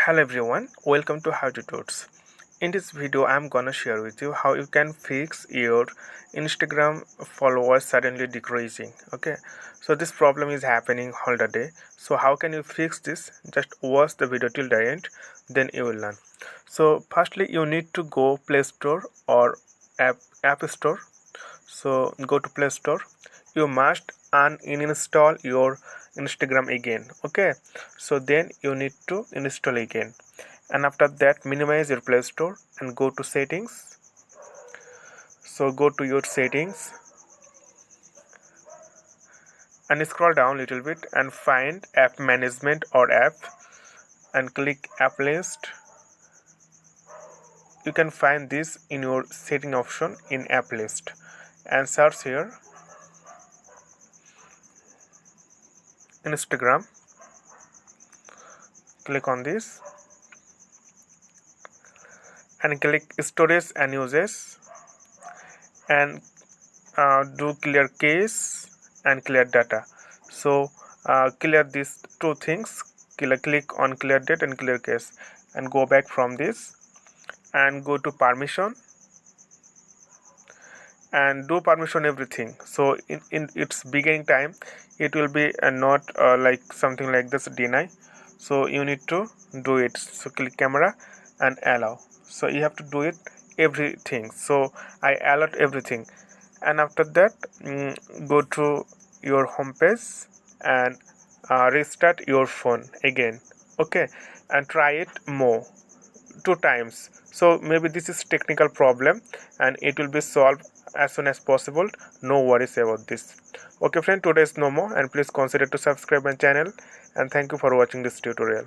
Hello everyone, welcome to How to Tuts. In this video, I'm gonna share with you how you can fix your Instagram followers suddenly decreasing. Okay, so this problem is happening all the day. So how can you fix this? Just watch the video till the end, then you will learn. So firstly, you need to go Play Store or App Store. So go to Play Store. You must uninstall your Instagram again. Okay, so then you need to install again, and after that minimize your Play Store and go to settings. So go to your settings and scroll down a little bit and find app management or app and click app list. You can find this in your setting option in app list and search here Instagram. Click on this and click storage and uses and do clear cache and clear data. So clear these two things, click on clear date and clear cache and go back from this and go to permission and do permission everything. So in its beginning time it will be not like something like this deny, so you need to do it. So click camera and allow, so you have to do it everything. So I allowed everything, and after that go to your home page and restart your phone again. Okay, and try it more 2 times. So maybe this is technical problem and it will be solved as soon as possible. No worries about this. Okay friend, today is no more, and please consider to subscribe my channel, and thank you for watching this tutorial.